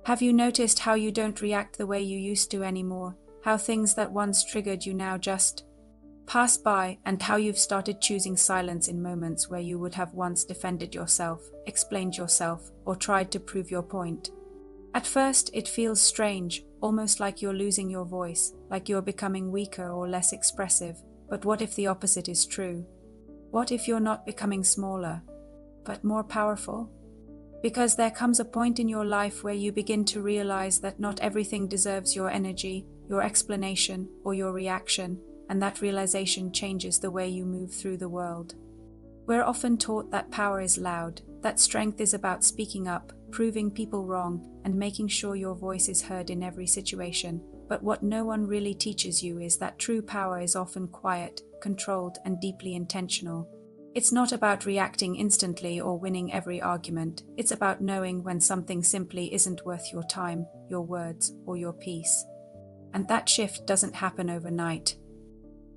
Have you noticed how you don't react the way you used to anymore? How things that once triggered you now just pass by, and how you've started choosing silence in moments where you would have once defended yourself, explained yourself, or tried to prove your point? At first, it feels strange, almost like you're losing your voice, like you're becoming weaker or less expressive. But what if the opposite is true? What if you're not becoming smaller, but more powerful? Because there comes a point in your life where you begin to realize that not everything deserves your energy, your explanation, or your reaction, and that realization changes the way you move through the world. We're often taught that power is loud, that strength is about speaking up, proving people wrong, and making sure your voice is heard in every situation. But what no one really teaches you is that true power is often quiet, controlled, and deeply intentional. It's not about reacting instantly or winning every argument. It's about knowing when something simply isn't worth your time, your words, or your peace. And that shift doesn't happen overnight.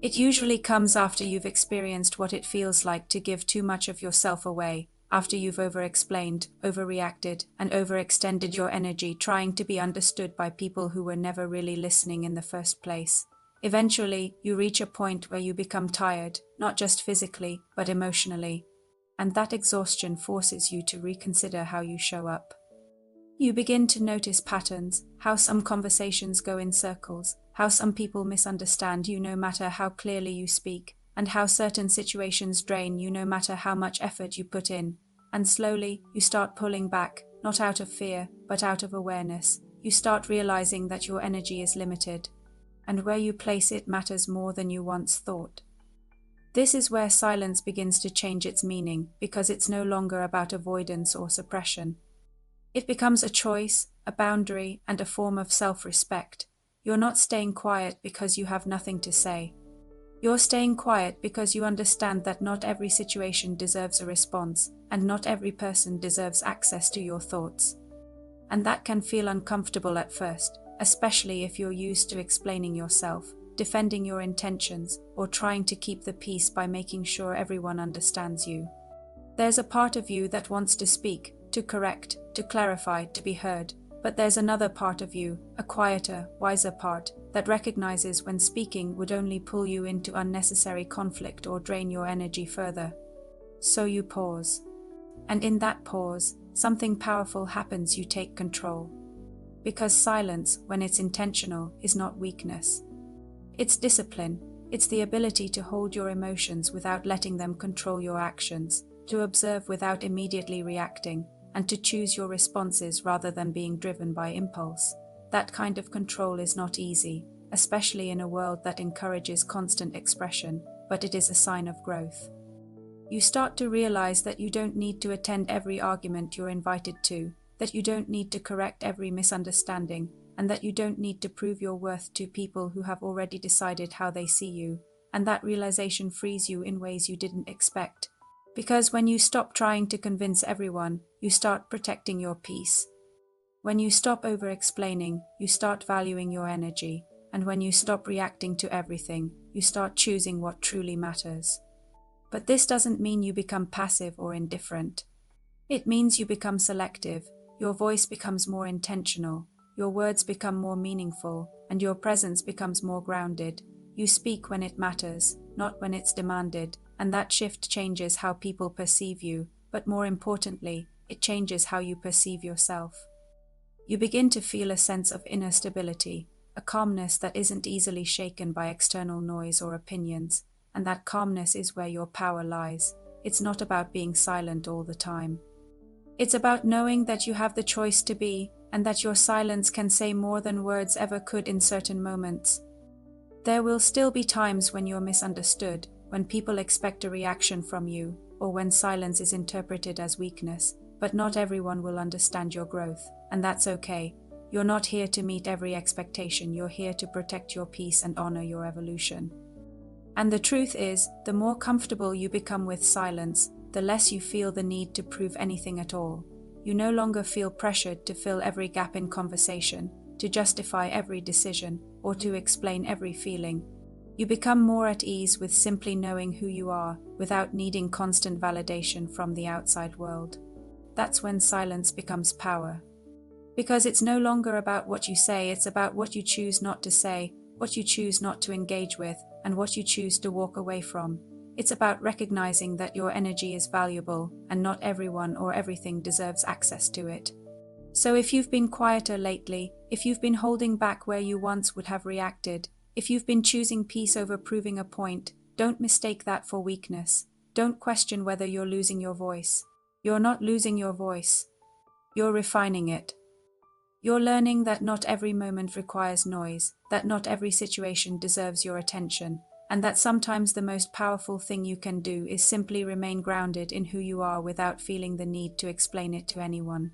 It usually comes after you've experienced what it feels like to give too much of yourself away, after you've over-explained, overreacted, and overextended your energy trying to be understood by people who were never really listening in the first place. Eventually, you reach a point where you become tired, not just physically, but emotionally. And that exhaustion forces you to reconsider how you show up. You begin to notice patterns, how some conversations go in circles, how some people misunderstand you no matter how clearly you speak, and how certain situations drain you no matter how much effort you put in. And slowly, you start pulling back, not out of fear, but out of awareness. You start realizing that your energy is limited, and where you place it matters more than you once thought. This is where silence begins to change its meaning, because it's no longer about avoidance or suppression. It becomes a choice, a boundary, and a form of self-respect. You're not staying quiet because you have nothing to say. You're staying quiet because you understand that not every situation deserves a response, and not every person deserves access to your thoughts. And that can feel uncomfortable at first, especially if you're used to explaining yourself, defending your intentions, or trying to keep the peace by making sure everyone understands you. There's a part of you that wants to speak, to correct, to clarify, to be heard, but there's another part of you, a quieter, wiser part, that recognizes when speaking would only pull you into unnecessary conflict or drain your energy further. So you pause. And in that pause, something powerful happens. You take control. Because silence, when it's intentional, is not weakness. It's discipline. It's the ability to hold your emotions without letting them control your actions, to observe without immediately reacting, and to choose your responses rather than being driven by impulse. That kind of control is not easy, especially in a world that encourages constant expression, but it is a sign of growth. You start to realize that you don't need to attend every argument you're invited to, that you don't need to correct every misunderstanding, and that you don't need to prove your worth to people who have already decided how they see you, and that realization frees you in ways you didn't expect. Because when you stop trying to convince everyone, you start protecting your peace. When you stop over-explaining, you start valuing your energy, and when you stop reacting to everything, you start choosing what truly matters. But this doesn't mean you become passive or indifferent. It means you become selective, your voice becomes more intentional, your words become more meaningful, and your presence becomes more grounded. You speak when it matters, not when it's demanded, and that shift changes how people perceive you, but more importantly, it changes how you perceive yourself. You begin to feel a sense of inner stability, a calmness that isn't easily shaken by external noise or opinions, and that calmness is where your power lies. It's not about being silent all the time. It's about knowing that you have the choice to be, and that your silence can say more than words ever could in certain moments. There will still be times when you're misunderstood, when people expect a reaction from you, or when silence is interpreted as weakness, but not everyone will understand your growth, and that's okay. You're not here to meet every expectation, you're here to protect your peace and honor your evolution. And the truth is, the more comfortable you become with silence, the less you feel the need to prove anything at all. You no longer feel pressured to fill every gap in conversation, to justify every decision, or to explain every feeling. You become more at ease with simply knowing who you are, without needing constant validation from the outside world. That's when silence becomes power. Because it's no longer about what you say, it's about what you choose not to say, what you choose not to engage with, and what you choose to walk away from. It's about recognizing that your energy is valuable, and not everyone or everything deserves access to it. So if you've been quieter lately, if you've been holding back where you once would have reacted, if you've been choosing peace over proving a point, don't mistake that for weakness. Don't question whether you're losing your voice. You're not losing your voice. You're refining it. You're learning that not every moment requires noise, that not every situation deserves your attention, and that sometimes the most powerful thing you can do is simply remain grounded in who you are without feeling the need to explain it to anyone.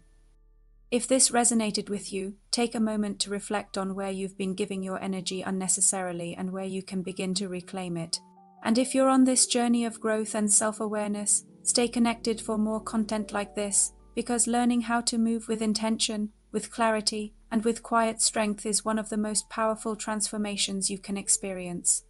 If this resonated with you, take a moment to reflect on where you've been giving your energy unnecessarily and where you can begin to reclaim it. And if you're on this journey of growth and self-awareness, stay connected for more content like this, because learning how to move with intention, with clarity, and with quiet strength is one of the most powerful transformations you can experience.